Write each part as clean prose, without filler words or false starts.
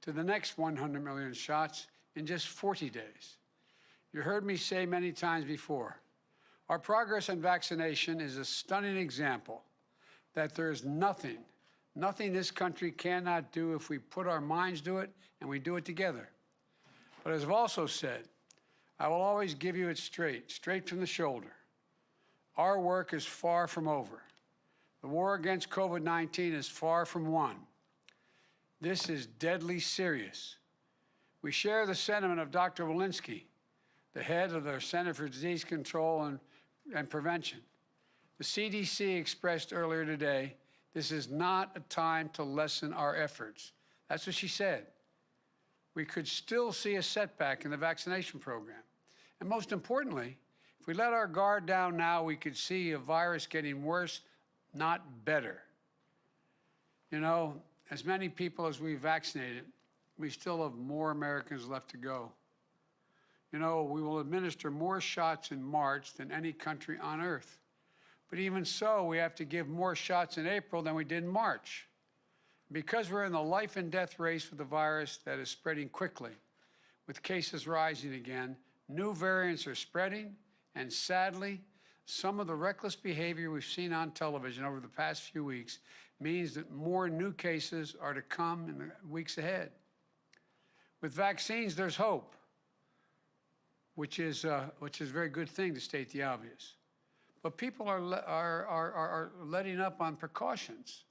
to the next 100 million shots in just 40 days. You heard me say many times before, our progress in vaccination is a stunning example that there's nothing this country cannot do if we put our minds to it and we do it together. But as I've also said, I will always give you it straight from the shoulder. Our work is far from over. The war against COVID-19 is far from won. This is deadly serious. We share the sentiment of Dr. Walensky, the head of the Center for Disease Control and Prevention. The CDC expressed earlier today, this is not a time to lessen our efforts. That's what she said. We could still see a setback in the vaccination program. And most importantly, if we let our guard down now, we could see a virus getting worse, not better. You know, as many people as we've vaccinated, we still have more Americans left to go. You know, we will administer more shots in March than any country on earth. But even so, we have to give more shots in April than we did in March. Because we're in the life and death race with the virus that is spreading quickly, with cases rising again, new variants are spreading, and sadly, some of the reckless behavior we've seen on television over the past few weeks means that more new cases are to come in the weeks ahead. With vaccines, there's hope, which is a very good thing, to state the obvious. But people are letting up on precautions,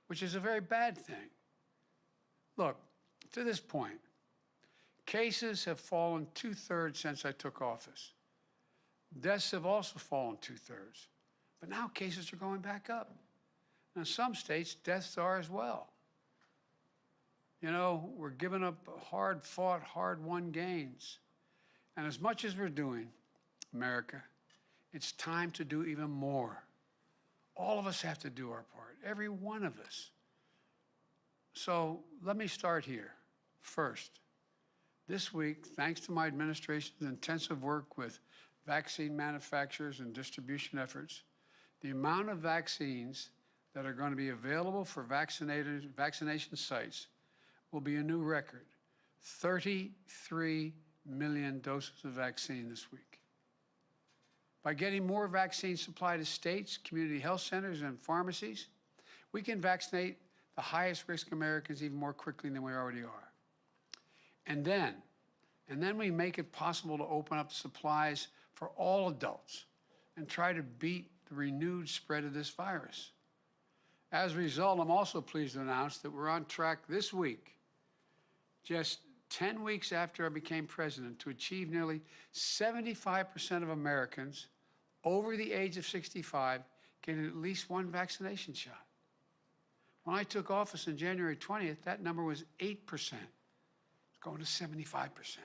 which is a very bad thing. Look, to this point, cases have fallen 2/3 since I took office. Deaths have also fallen 2/3. But now cases are going back up. And in some states, deaths are as well. You know, we're giving up hard-fought, hard-won gains. And as much as we're doing, America, it's time to do even more. All of us have to do our part, every one of us. So let me start here. First, this week, thanks to my administration's intensive work with vaccine manufacturers and distribution efforts, the amount of vaccines that are going to be available for vaccination sites will be a new record, 33 million doses of vaccine this week. By getting more vaccine supply to states, community health centers, and pharmacies, we can vaccinate the highest risk Americans even more quickly than we already are. And then we make it possible to open up supplies for all adults and try to beat the renewed spread of this virus. As a result, I'm also pleased to announce that we're on track this week, just 10 weeks after I became president, to achieve nearly 75% of Americans over the age of 65 getting at least one vaccination shot. When I took office on January 20th, that number was 8%. It's going to 75%.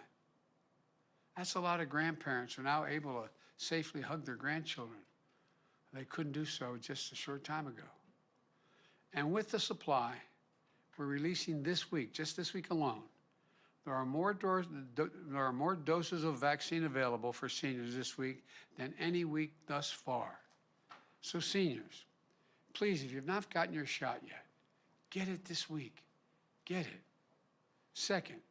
That's a lot of grandparents who are now able to safely hug their grandchildren. They couldn't do so just a short time ago. And with the supply we're releasing this week, just this week alone, there are more doses of vaccine available for seniors this week than any week thus far. So seniors, please, if you've not gotten your shot yet, get it this week. Get it. Second,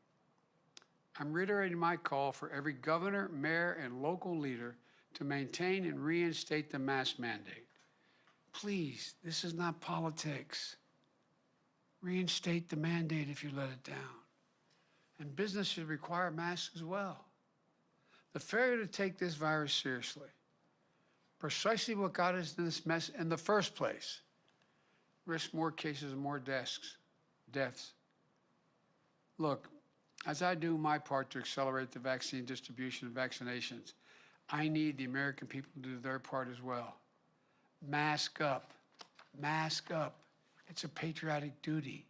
I'm reiterating my call for every governor, mayor, and local leader to maintain and reinstate the mask mandate. Please, this is not politics. Reinstate the mandate if you let it down. And business should require masks as well. The failure to take this virus seriously, precisely what got us in this mess in the first place, risks more cases and more deaths. Look, as I do my part to accelerate the vaccine distribution and vaccinations, I need the American people to do their part as well. Mask up. Mask up. It's a patriotic duty.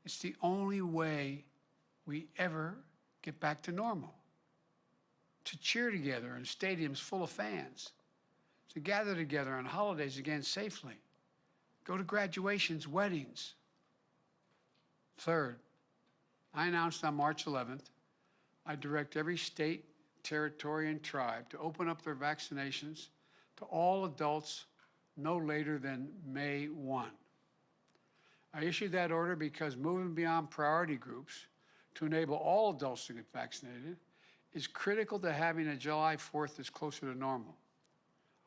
It's the only way we ever get back to normal. To cheer together in stadiums full of fans. To gather together on holidays again safely. Go to graduations, weddings. Third, I announced on March 11th, I direct every state, territory, and tribe to open up their vaccinations to all adults no later than May 1. I issued that order because moving beyond priority groups to enable all adults to get vaccinated is critical to having a July 4th that's closer to normal.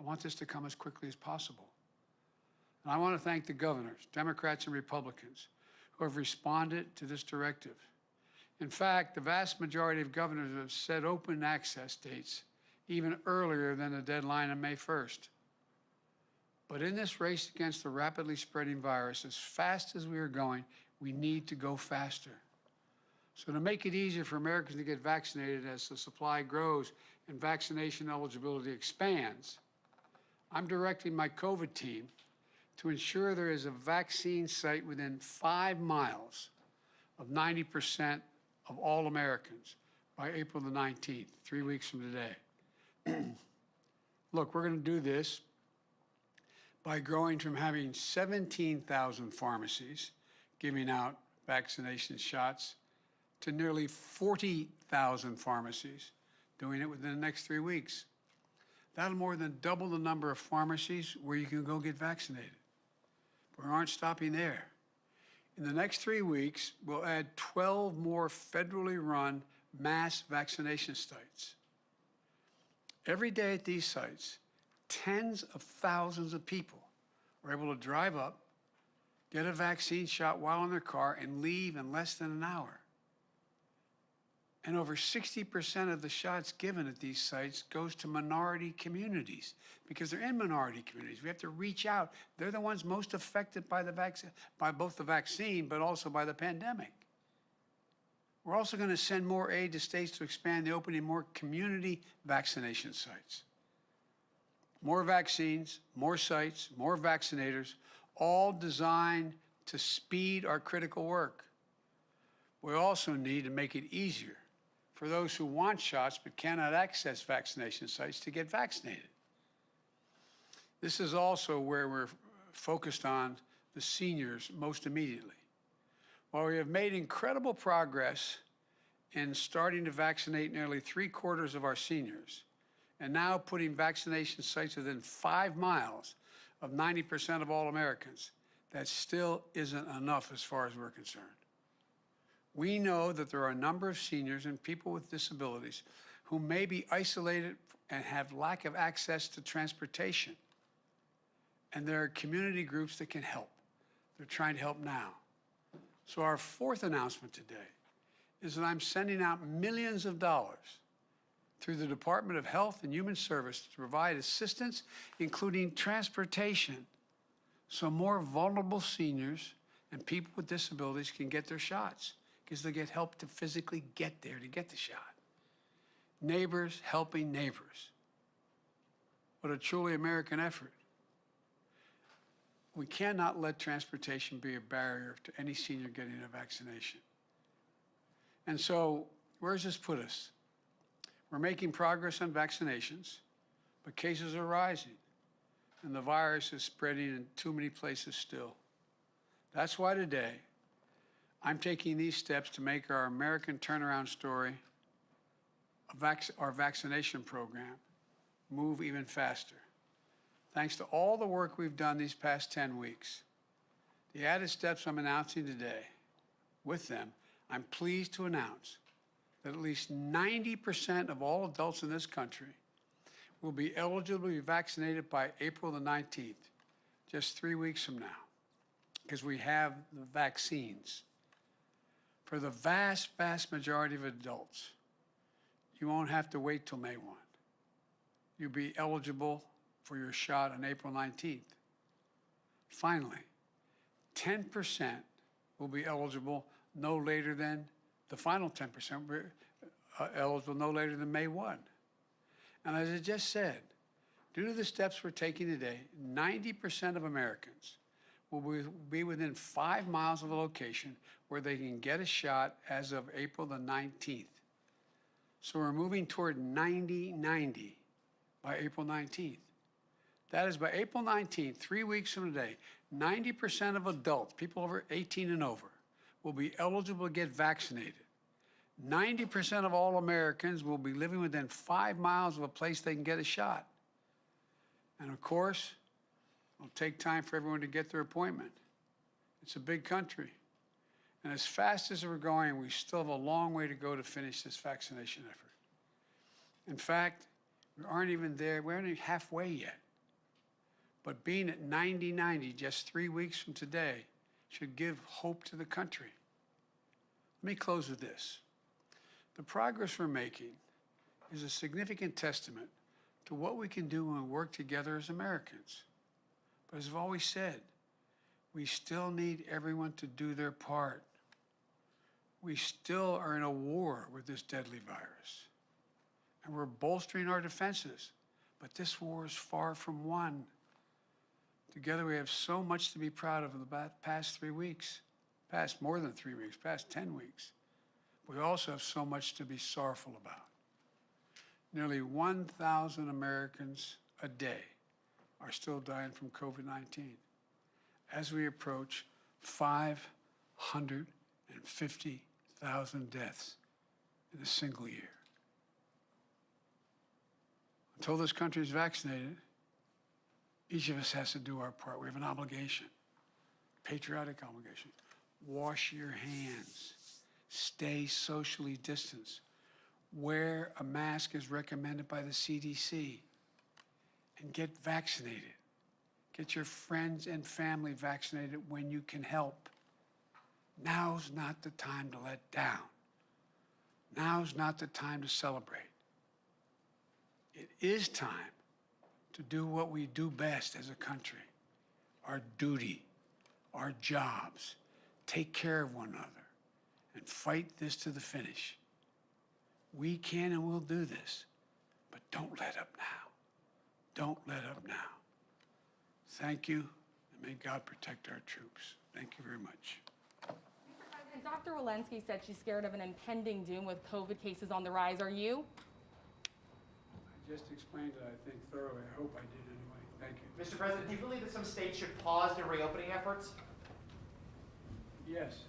I want this to come as quickly as possible. And I want to thank the governors, Democrats and Republicans, who have responded to this directive. In fact, the vast majority of governors have set open access dates even earlier than the deadline on May 1st. But in this race against the rapidly spreading virus, as fast as we are going, we need to go faster. So to make it easier for Americans to get vaccinated as the supply grows and vaccination eligibility expands, I'm directing my COVID team to ensure there is a vaccine site within 5 miles of 90% of all Americans by April the 19th, 3 weeks from today. Look, we're going to do this by growing from having 17,000 pharmacies giving out vaccination shots to nearly 40,000 pharmacies doing it within the next 3 weeks. That'll more than double the number of pharmacies where you can go get vaccinated. We aren't stopping there. In the next 3 weeks, we'll add 12 more federally run mass vaccination sites. Every day at these sites, tens of thousands of people are able to drive up, get a vaccine shot while in their car, and leave in less than an hour. And over 60% of the shots given at these sites goes to minority communities because they're in minority communities. We have to reach out. They're the ones most affected by by both the vaccine, but also by the pandemic. We're also going to send more aid to states to expand the opening of more community vaccination sites. More vaccines, more sites, more vaccinators, all designed to speed our critical work. We also need to make it easier for those who want shots but cannot access vaccination sites to get vaccinated. This is also where we're focused on the seniors most immediately. While we have made incredible progress in starting to vaccinate nearly 3/4 of our seniors, and now putting vaccination sites within 5 miles of 90% of all Americans, that still isn't enough as far as we're concerned. We know that there are a number of seniors and people with disabilities who may be isolated and have lack of access to transportation. And there are community groups that can help. They're trying to help now. So our fourth announcement today is that I'm sending out millions of dollars through the Department of Health and Human Services to provide assistance, including transportation, so more vulnerable seniors and people with disabilities can get their shots, because they get help to physically get there to get the shot. Neighbors helping neighbors. What a truly American effort. We cannot let transportation be a barrier to any senior getting a vaccination. And so, where does this put us? We're making progress on vaccinations, but cases are rising, and the virus is spreading in too many places still. That's why today, I'm taking these steps to make our American turnaround story, our vaccination program, move even faster. Thanks to all the work we've done these past 10 weeks, the added steps I'm announcing today, with them, I'm pleased to announce that at least 90% of all adults in this country will be eligible to be vaccinated by April the 19th, just 3 weeks from now, because we have the vaccines. For the vast, vast majority of adults, you won't have to wait till May 1. You'll be eligible for your shot on April 19th. Finally, 10% will be eligible no later than, the final 10% eligible no later than May 1. And as I just said, due to the steps we're taking today, 90% of Americans will be within 5 miles of a location where they can get a shot as of April the 19th. So we're moving toward 90-90 by April 19th. That is, by April 19th, 3 weeks from today, 90% of adults, people over 18 and over, will be eligible to get vaccinated. 90% of all Americans will be living within 5 miles of a place they can get a shot. And of course, it'll take time for everyone to get their appointment. It's a big country. And as fast as we're going, we still have a long way to go to finish this vaccination effort. In fact, we aren't even there. We aren't even halfway yet. But being at 90-90 just 3 weeks from today should give hope to the country. Let me close with this. The progress we're making is a significant testament to what we can do when we work together as Americans. But as I've always said, we still need everyone to do their part. We still are in a war with this deadly virus. And we're bolstering our defenses. But this war is far from won. Together we have so much to be proud of in the past 3 weeks, past more than 3 weeks, past 10 weeks. We also have so much to be sorrowful about. Nearly 1,000 Americans a day are still dying from COVID-19 as we approach 550,000 deaths in a single year. Until this country is vaccinated, each of us has to do our part. We have an obligation, patriotic obligation. Wash your hands. Stay socially distanced. Wear a mask as recommended by the CDC. And get vaccinated. Get your friends and family vaccinated when you can help. Now's not the time to let down. Now's not the time to celebrate. It is time to do what we do best as a country, our duty, our jobs, take care of one another, and fight this to the finish. We can and will do this, but don't let up now. Don't let up now. Thank you, and may God protect our troops. Thank you very much. And Dr. Walensky said she's scared of an impending doom with COVID cases on the rise. Are you? I just explained it, I think, thoroughly. I hope I did anyway. Thank you. Mr. President, do you believe that some states should pause their reopening efforts? Yes.